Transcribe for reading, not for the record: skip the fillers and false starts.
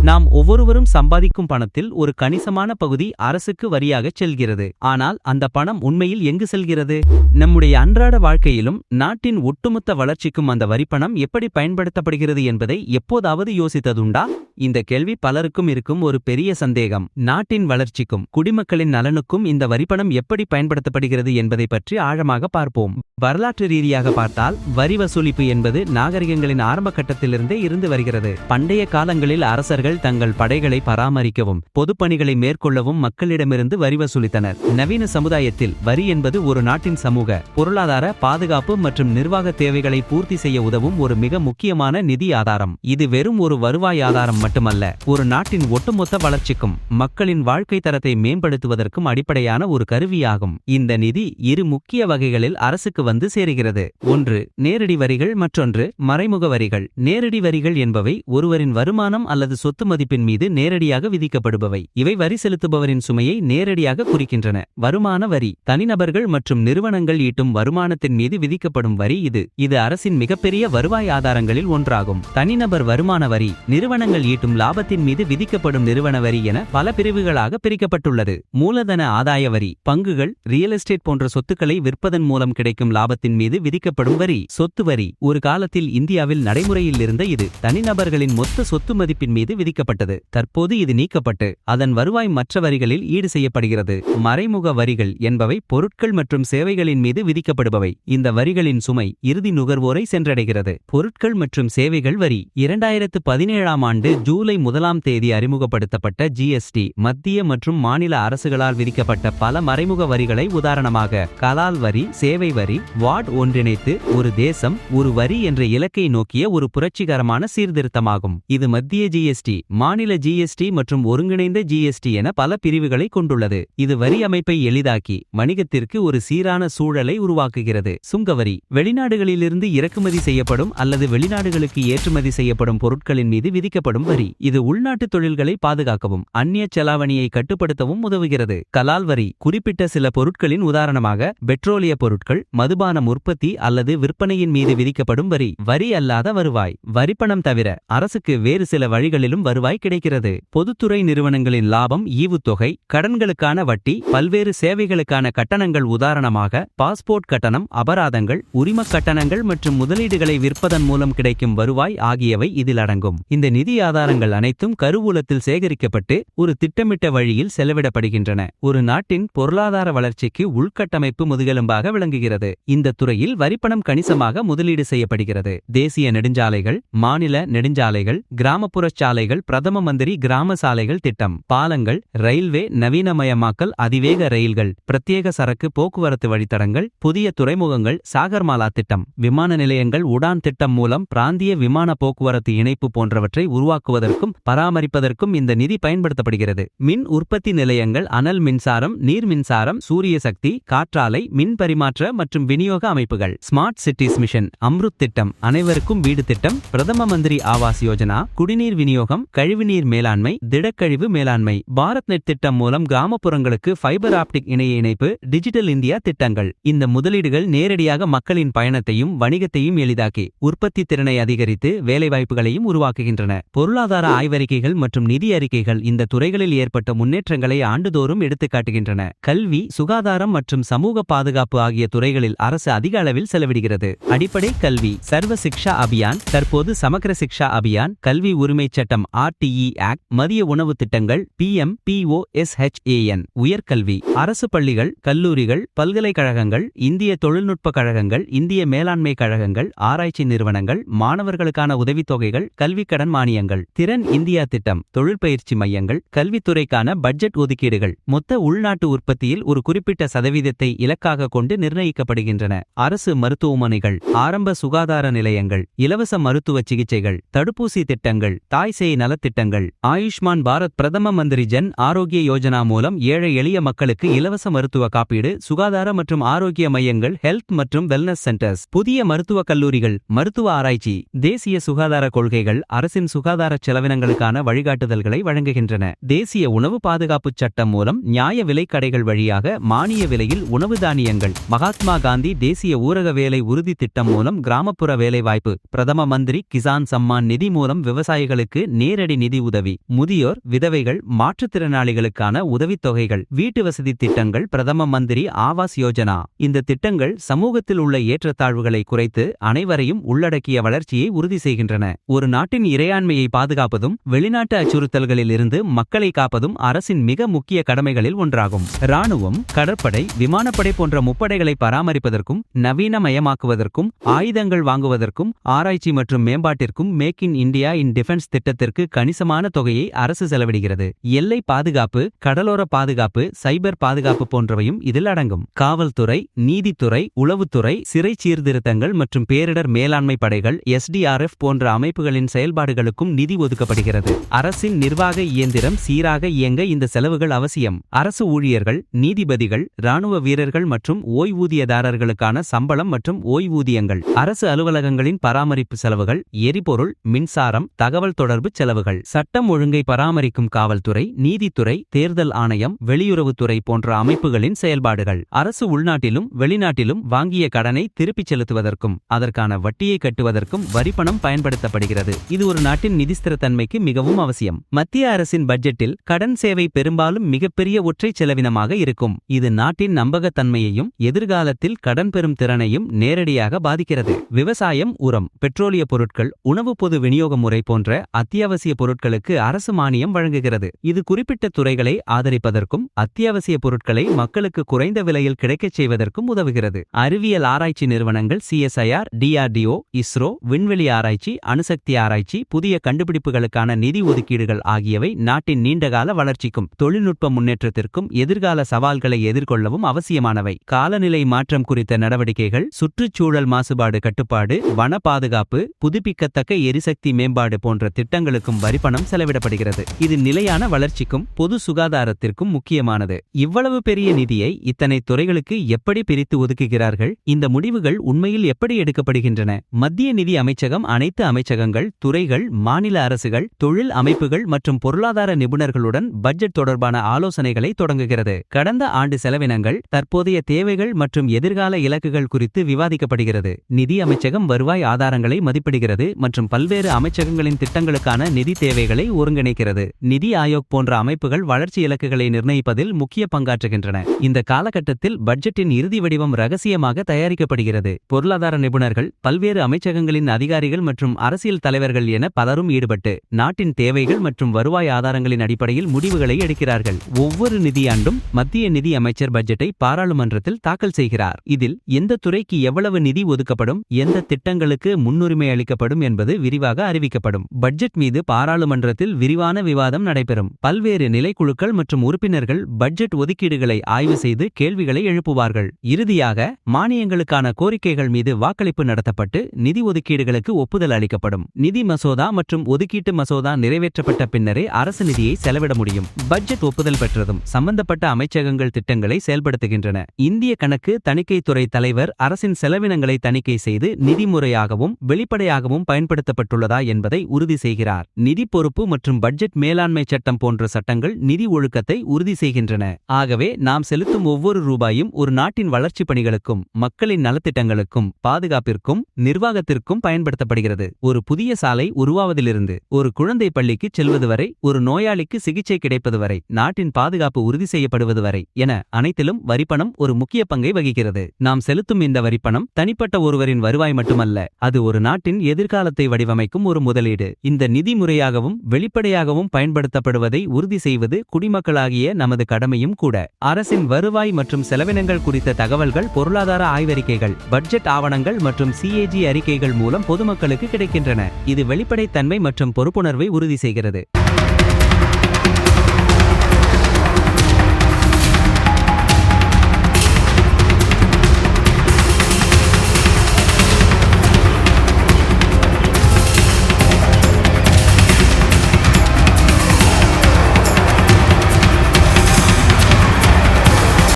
நாம் ஒவ்வொருவரும் சம்பாதிக்கும் பணத்தில் ஒரு கணிசமான பகுதி அரசுக்கு வரியாகச் செல்கிறது. ஆனால் அந்த பணம் உண்மையில் எங்கு செல்கிறது? நம்முடைய அன்றாட வாழ்க்கையிலும் நாட்டின் ஒட்டுமொத்த வளர்ச்சிக்கும் அந்த வரிப்பணம் எப்படி பயன்படுத்தப்படுகிறது என்பதை எப்போதாவது யோசித்ததுண்டா? இந்த கேள்வி பலருக்கும் இருக்கும் ஒரு பெரிய சந்தேகம். நாட்டின் வளர்ச்சிக்கும் குடிமக்களின் நலனுக்கும் இந்த வரிப்பணம் எப்படி பயன்படுத்தப்படுகிறது என்பதை பற்றி ஆழமாக பார்ப்போம். வரலாற்று ரீதியாக பார்த்தால் வரி வசூலிப்பு என்பது நாகரிகங்களின் ஆரம்ப கட்டத்திலிருந்தே இருந்து வருகிறது. பண்டைய காலங்களில் அரசர்கள் தங்கள் படைகளை பராமரிக்கவும் பொதுப்பணிகளை மேற்கொள்ளவும் மக்களிடமிருந்து வரி வசூலித்தனர். நவீன சமுதாயத்தில் வரி என்பது ஒரு நாட்டின் சமூக, பொருளாதார, பாதுகாப்பு மற்றும் நிர்வாக தேவைகளை பூர்த்தி செய்ய உதவும் ஒரு மிக முக்கியமான நிதி ஆதாரம். இது வெறும் ஒரு வருவாய் ஆதாரம் மட்டுமல்ல, ஒரு நாட்டின் ஒட்டுமொத்த வளர்ச்சிக்கும் மக்களின் வாழ்க்கை தரத்தை மேம்படுத்துவதற்கும் அடிப்படையான ஒரு கருவியாகும். இந்த நிதி இரு முக்கிய வகைகளில் அரசுக்கு வந்து சேருகிறது. ஒன்று நேரடி வரிகள், மற்றொன்று மறைமுக வரிகள். நேரடி வரிகள் என்பவை ஒருவரின் வருமானம் அல்லது சொத்து மதிப்பின் மீது நேரடியாக விதிக்கப்படுபவை. இவை வரி செலுத்துபவரின் சுமையை நேரடியாக குறிக்கின்றன. வருமான வரி தனிநபர்கள் மற்றும் நிறுவனங்கள் ஈட்டும் வருமானத்தின் மீது விதிக்கப்படும் வரி. இது அரசின் மிகப்பெரிய வருவாய் ஆதாரங்களில் ஒன்றாகும். தனிநபர் வருமான வரி நிறுவனங்கள் ஈட்டும் லாபத்தின் மீது விதிக்கப்படும் நிறுவன வரி என பல பிரிவுகளாக பிரிக்கப்பட்டுள்ளது. மூலதன ஆதாய வரி பங்குகள், ரியல் எஸ்டேட் போன்ற சொத்துக்களை விற்பதன் மூலம் கிடைக்கும் லாபத்தின் மீது விதிக்கப்படும் வரி. சொத்து வரி ஒரு காலத்தில் இந்தியாவில் நடைமுறையில் இருந்த இது தனிநபர்களின் மொத்த சொத்து மதிப்பின் மீது விதிக்கப்பட்டது. தற்போது இது நீக்கப்பட்டு அதன் வருவாய் மற்ற வரிகளில் ஈடு செய்யப்படுகிறது. மறைமுக வரிகள் என்பவை பொருட்கள் மற்றும் சேவைகளின் மீது விதிக்கப்படுபவை. இந்த வரிகளின் சுமை இறுதி நுகர்வோரை சென்றடைகிறது. பொருட்கள் மற்றும் சேவைகள் வரி 2017ஆம் ஆண்டு ஜூலை 1ஆம் தேதி அறிமுகப்படுத்தப்பட்ட ஜிஎஸ்டி மத்திய மற்றும் மாநில அரசுகளால் விதிக்கப்பட்ட பல மறைமுக வரிகளை உதாரணமாக கலால் வரி, சேவை வரி, வாட் ஒன்றிணைத்து ஒரு தேசம் ஒரு வரி என்ற இலக்கை நோக்கிய ஒரு புரட்சிகரமான சீர்திருத்தமாகும். இது மத்திய ஜிஎஸ்டி, மாநில ஜிஎஸ்டி மற்றும் ஒருங்கிணைந்த ஜிஎஸ்டி என பல பிரிவுகளை கொண்டுள்ளது. இது வரி அமைப்பை எளிதாக்கி வணிகத்திற்கு ஒரு சீரான சூழலை உருவாக்குகிறது. சுங்கவரி வெளிநாடுகளிலிருந்து இறக்குமதி செய்யப்படும் அல்லது வெளிநாடுகளுக்கு ஏற்றுமதி செய்யப்படும் பொருட்களின் மீது விதிக்கப்படும் வரி. இது உள்நாட்டு தொழில்களை பாதுகாக்கவும் அந்நிய செலாவணியை கட்டுப்படுத்தவும் உதவுகிறது. கலால் வரி குறிப்பிட்ட சில பொருட்களின் உதாரணமாக பெட்ரோலிய பொருட்கள், மதுபானம் உற்பத்தி அல்லது விற்பனையின் மீது விதிக்கப்படும் வரி. வரி அல்லாத வருவாய் வரிப்பணம் தவிர அரசுக்கு வேறு சில வழிகளிலும் வருவாய் கிடைக்கிறது. பொதுத்துறை நிறுவனங்களின் லாபம், ஈவுத்தொகை, கடன்களுக்கான வட்டி, பல்வேறு சேவைகளுக்கான கட்டணங்கள் உதாரணமாக பாஸ்போர்ட் கட்டணம், அபராதங்கள், உரிம கட்டணங்கள் மற்றும் முதலீடுகளை விற்பதன் மூலம் கிடைக்கும் வருவாய் ஆகியவை இதில் அடங்கும். இந்த நிதி ஆதாரங்கள் அனைத்தும் கருவூலத்தில் சேகரிக்கப்பட்டு ஒரு திட்டமிட்ட வழியில் செலவிடப்படுகின்றன. ஒரு நாட்டின் பொருளாதார வளர்ச்சிக்கு உள்கட்டமைப்பு முதுகெலும்பாக விளங்குகிறது. இந்த துறையில் வரிப்பணம் கணிசமாக முதலீடு செய்யப்படுகிறது. தேசிய நெடுஞ்சாலைகள், மாநில நெடுஞ்சாலைகள், கிராமப்புற சாலைகள், பிரதம மந்திரி கிராம சாலைகள் திட்டம், பாலங்கள், ரயில்வே நவீனமயமாக்கல், அதிவேக ரயில்கள், பிரத்யேக சரக்கு போக்குவரத்து வழித்தடங்கள், புதிய துறைமுகங்கள், சாகர்மாலா திட்டம், விமான நிலையங்கள், உடான் திட்டம் மூலம் பிராந்திய விமான போக்குவரத்து இணைப்பு போன்றவற்றை உருவாக்குவதற்கும் பராமரிப்பதற்கும் இந்த நிதி பயன்படுத்தப்படுகிறது. மின் உற்பத்தி நிலையங்கள், அனல் மின்சாரம், நீர் மின்சாரம், சூரிய சக்தி, காற்றாலை, மின் பரிமாற்ற மற்றும் விநியோக அமைப்புகள், ஸ்மார்ட் சிட்டிஸ் மிஷன், அம்ருத் திட்டம், அனைவருக்கும் வீடு திட்டம், பிரதம மந்திரி ஆவாஸ் யோஜனா, குடிநீர் விநியோகம், கழிவுநீர் மேலாண்மை, திடக்கழிவு மேலாண்மை, பாரத் நெட் திட்டம் மூலம் கிராமப்புறங்களுக்கு ஃபைபர் ஆப்டிக் இணைய இணைப்பு, டிஜிட்டல் இந்தியா திட்டங்கள். இந்த முதலீடுகள் நேரடியாக மக்களின் பயணத்தையும் வணிகத்தையும் எளிதாக்கி உற்பத்தி திறனை அதிகரித்து வேலைவாய்ப்புகளையும் உருவாக்குகின்றன. பொருளாதார ஆய்வறிக்கைகள் மற்றும் நிதி அறிக்கைகள் இந்த துறைகளில் ஏற்பட்ட முன்னேற்றங்களை ஆண்டுதோறும் எடுத்துக்காட்டுகின்றன. கல்வி, சுகாதாரம் மற்றும் சமூக பாதுகாப்பு ஆகிய துறைகளில் அரசு அதிக அளவில் செலவிடுகிறது. அடிப்படை கல்வி சர்வ சிக்ஷா அபியான், தற்போது சமக்ர சிக்ஷா அபியான், கல்வி உரிமை சட்டம் RTE ஆக்ட், மதிய உணவு திட்டங்கள் PMPOSHAN. உயர்கல்வி அரசு பள்ளிகள், கல்லூரிகள், பல்கலைக்கழகங்கள், இந்திய தொழில்நுட்ப கழகங்கள், இந்திய மேலாண்மை கழகங்கள், ஆராய்ச்சி நிறுவனங்கள், மாணவர்களுக்கான உதவித்தொகைகள், கல்விக்கடன் மானியங்கள், திறன் இந்தியா திட்டம், தொழிற்பயிற்சி மையங்கள், கல்வித்துறைக்கான பட்ஜெட் ஒதுக்கீடுகள் மொத்த உள்நாட்டு உற்பத்தியில் ஒரு குறிப்பிட்ட சதவீதத்தை இலக்காக கொண்டு நிர்ணயிக்கப்படுகின்றன. அரசு மருத்துவமனைகள், ஆரம்ப சுகாதார நிலையங்கள், இலவச மருத்துவ சிகிச்சைகள், தடுப்பூசி திட்டங்கள், தாய் சேய் நலத்திட்டங்கள், ஆயுஷ்மான் பாரத், பிரதம மந்திரி ஜன் ஆரோக்கிய யோஜனா மூலம் ஏழை எளிய மக்களுக்கு இலவச மருத்துவ காப்பீடு, சுகாதார மற்றும் ஆரோக்கிய மையங்கள், ஹெல்த் மற்றும் வெல்னஸ் சென்டர்ஸ், புதிய மருத்துவக் கல்லூரிகள், மருத்துவ ஆராய்ச்சி. தேசிய சுகாதார கொள்கைகள் அரசின் சுகாதார செலவினங்களுக்கான வழிகாட்டுதல்களை வழங்குகின்றன. தேசிய உணவு பாதுகாப்பு சட்டம் மூலம் நியாய விலைக் கடைகள் வழியாக மானிய விலையில் உணவு தானியங்கள், மகாத்மா காந்தி காந்தி தேசிய ஊரக வேலை உறுதி திட்டம் மூலம் கிராமப்புற வேலைவாய்ப்பு, பிரதம மந்திரி கிசான் சம்மான் நிதி மூலம் விவசாயிகளுக்கு நேரடி நிதி உதவி, முதியோர், விதவைகள், மாற்றுத்திறனாளிகளுக்கான உதவித்தொகைகள், வீட்டு வசதி திட்டங்கள், பிரதம மந்திரி ஆவாஸ் யோஜனா. இந்த திட்டங்கள் சமூகத்தில் உள்ள ஏற்றத்தாழ்வுகளை குறைத்து அனைவரையும் உள்ளடக்கிய வளர்ச்சியை உறுதி செய்கின்றன. ஒரு நாட்டின் இறையாண்மையை பாதுகாப்பதும் வெளிநாட்டு அச்சுறுத்தல்களில் இருந்து மக்களை காப்பதும் அரசின் மிக முக்கிய கடமைகளில் ஒன்றாகும். இராணுவம், கடற்படை, விமானப்படை போன்ற முப்படைகளை பராமரிப்பதற்கும் நவீனமயமாக்குவதற்கும், ஆயுதங்கள் வாங்குவதற்கும், ஆராய்ச்சி மற்றும் மேம்பாட்டிற்கும் மேக் இன் இந்தியா இன் டிஃபென்ஸ் திட்டத்திற்கு கணிசமான தொகையை அரசு செலவிடுகிறது. எல்லை பாதுகாப்பு, கடலோர பாதுகாப்பு, சைபர் பாதுகாப்பு போன்றவையும் இதில் அடங்கும். காவல்துறை, நீதித்துறை, உளவுத்துறை, சிறை சீர்திருத்தங்கள் மற்றும் பேரிடர் மேலாண்மை படைகள் SDRF போன்ற அமைப்புகளின் செயல்பாடுகளுக்கும் நிதி ஒதுக்கப்படுகிறது. அரசின் நிர்வாக இயந்திரம் சீராக இயங்க இந்த செலவுகள் அவசியம். அரசு ஊழியர்கள், நீதிபதிகள், இராணுவ வீரர்கள் மற்றும் ஓய்வூதியதாரர்களுக்கான சம்பளம் மற்றும் ஓய்வூதியங்கள், அரசு அலுவலகங்களின் பராமரிப்பு செலவுகள், எரிபொருள், மின்சாரம், தகவல் தொடர்பு செலவுகள், சட்டம் ஒழுங்கை பராமரிக்கும் காவல்துறை, நீதித்துறை, தேர்தல் ஆணையம், வெளியுறவுத்துறை போன்ற அமைப்புகளின் செயல்பாடுகள், அரசு உள்நாட்டிலும் வெளிநாட்டிலும் வாங்கிய கடனை திருப்பிச் செலுத்துவதற்கும் அதற்கான வட்டியை கட்டுவதற்கும் வரிப்பணம் பயன்படுத்தப்படுகிறது. இது ஒரு நாட்டின் நிதிஸ்திரத்தன்மைக்கு மிகவும் அவசியம். மத்திய அரசின் பட்ஜெட்டில் கடன் சேவை பெரும்பாலும் மிகப்பெரிய ஒற்றை செலவினமாக இருக்கும். இது நாட்டின் நம்பகத்தன்மையையும் எதிர்காலத்தில் கடன் பெறும் திறனையும் நேரடியாக பாதிக்கிறது. விவசாயம், உரம், பெட்ரோலிய பொருட்கள், உணவு பொது விநியோக முறை போன்ற அத்தியாவசிய பொருட்களுக்கு அரசு மானியம் வழங்குகிறது. இது குறிப்பிட்ட துறைகளை ஆதரிப்பதற்கும் அத்தியாவசிய பொருட்களை மக்களுக்கு குறைந்த விலையில் கிடைக்கச் செய்வதற்கும் உதவுகிறது. அறிவியல் ஆராய்ச்சி நிறுவனங்கள் CSIR, DRDO, ISRO, விண்வெளி ஆராய்ச்சி, அணுசக்தி ஆராய்ச்சி, புதிய கண்டுபிடிப்புகளுக்கான நிதி ஒதுக்கீடுகள் ஆகியவை நாட்டின் நீண்டகால வளர்ச்சிக்கும் தொழில்நுட்ப முன்னேற்றத்திற்கும் எதிர்கால சவால்களை எதிர்கொள்ளவும் அவசியமானவை. காலநிலை மாற்றம் குறித்த நடவடிக்கைகள், சுற்றுச்சூழல் மாசுபாடு கட்டுப்பாடு, வன பாதுகாப்பு, புதுப்பிக்கத்தக்க எரிசக்தி மேம்பாடு போன்ற திட்டங்களுக்கும் வரிப்பணம் செலவிடப்படுகிறது. இது நிலையான வளர்ச்சிக்கும் பொது சுகாதாரத்திற்கும் முக்கியமானது. இவ்வளவு பெரிய நிதியை இத்தனை துறைகளுக்கு எப்படி பிரித்து ஒதுக்குகிறார்கள்? இந்த முடிவுகள் உண்மையில் எப்படி எடுக்கப்படுகின்றன? மத்திய நிதி அமைச்சகம் அனைத்து அமைச்சகங்கள், துறைகள், மாநில அரசுகள், தொழில் அமைப்புகள் மற்றும் பொருளாதார நிபுணர்களுடன் பட்ஜெட் தொடர்பான ஆலோசனைகளை தொடங்குகிறது. கடந்த ஆண்டு செலவினங்கள், தற்போதைய தேவைகள் மற்றும் எதிர்கால இலக்குகள் குறித்து விவாதிக்கப்படுகிறது. நிதி அமைச்சகம் வருவாய் ஆதாரங்களை மதிப்பிடுகிறது மற்றும் பல்வேறு அமைச்சகங்களின் திட்டங்களுக்கான நிதி தேவைகளை ஒருங்கிணைக்கிறது. நிதி ஆயோக் போன்ற அமைப்புகள் வளர்ச்சி இலக்குகளை நிர்ணயிப்பதில் முக்கிய பங்காற்றுகின்றன. இந்த காலகட்டத்தில் பட்ஜெட்டின் இறுதி வடிவம் ரகசியமாக தயாரிக்கப்படுகிறது. பொருளாதார நிபுணர்கள், பல்வேறு அமைச்சகங்களின் அதிகாரிகள் மற்றும் அரசியல் தலைவர்கள் என பலரும் ஈடுபட்டு நாட்டின் தேவைகள் மற்றும் வருவாய் ஆதாரங்களின் அடிப்படையில் முடிவுகளை எடுக்கிறார்கள். ஒவ்வொரு நிதியாண்டும் மத்திய நிதி அமைச்சர் பட்ஜெட்டை பாராளுமன்றத்தில் தாக்கல் செய்கிறார். இதில் எந்த துறைக்கு எவ்வளவு நிதி ஒதுக்கப்படும், எந்த திட்டங்களுக்கு முன்னுரிமை அளிக்கப்படும் என்பது விரிவாக அறிவிக்கப்படும். பட்ஜெட் மீது பாராளுமன்றத்தில் விரிவான விவாதம் நடைபெறும். பல்வேறு நிலைக்குழுக்கள் மற்றும் உறுப்பினர்கள் பட்ஜெட் ஒதுக்கீடுகளை ஆய்வு செய்து கேள்விகளை எழுப்புவார்கள். இறுதியாக மானியங்களுக்கான கோரிக்கைகள் மீது வாக்களிப்பு நடத்தப்பட்டு நிதி ஒதுக்கீடுகளுக்கு ஒப்புதல் அளிக்கப்படும். நிதி மசோதா மற்றும் ஒதுக்கீட்டு மசோதா நிறைவேற்றப்பட்ட பின்னரே அரசு நிதியை செலவிட முடியும். பட்ஜெட் ஒப்புதல் பெற்றதும் சம்பந்தப்பட்ட அமைச்சகங்கள் திட்டங்களை செயல்படுத்துகின்றன. இந்திய கணக்கு தணிக்கை துறை தலைவர் அரசின் செலவினங்களை தணிக்கை செய்து நிதி முறையாகவும் வெளிப்படையாகவும் பயன்படுத்தப்பட்டுள்ளதா என்பதை உறுதி செய்கிறார். நிதி பொறுப்பு மற்றும் பட்ஜெட் மேலாண்மை சட்டம் போன்ற சட்டங்கள் நிதி ஒழுக்கத்தை உறுதி செய்கின்றன. ஆகவே நாம் செலுத்தும் ஒவ்வொரு ரூபாயும் ஒரு நாட்டின் வளர்ச்சி பணிகளுக்கும் மக்களின் நலத்திட்டங்களுக்கும் பாதுகாப்பிற்கும் நிர்வாகத்திற்கும் பயன்படுத்தப்படுகிறது. ஒரு புதிய சாலை உருவாவதிலிருந்து ஒரு குழந்தை பள்ளிக்கு செல்வது வரை, ஒரு நோயாளிக்கு சிகிச்சை கிடைப்பது வரை, நாட்டின் பாதுகாப்பு உறுதி செய்யப்படுவது வரை என அனைத்திலும் வரிப்பணம் ஒரு முக்கிய பங்கை வகிக்கிறது. நாம் செலுத்தும் இந்த வரிப்பணம் தனிப்பட்ட ஒருவரின் வருவாய் மட்டுமல்ல, அது ஒரு நாட்டின் எதிர்காலத்தை வடிவமைக்கும் ஒரு முதலீடு. இந்த நிதி முறையாகவும் வெளிப்படையாகவும் பயன்படுத்தப்படுவதை உறுதி செய்வது குடிமக்களாகிய நமது கடமையும் கூட. அரசின் வருவாய் மற்றும் செலவினங்கள் குறித்த தகவல்கள் பொருளாதார ஆய்வறிக்கைகள், பட்ஜெட் ஆவணங்கள் மற்றும் CAG அறிக்கைகள் மூலம் பொதுமக்களுக்கு கிடைக்கின்றன. இது வெளிப்படைத்தன்மை மற்றும் பொறுப்புணர்வை உறுதி செய்கிறது.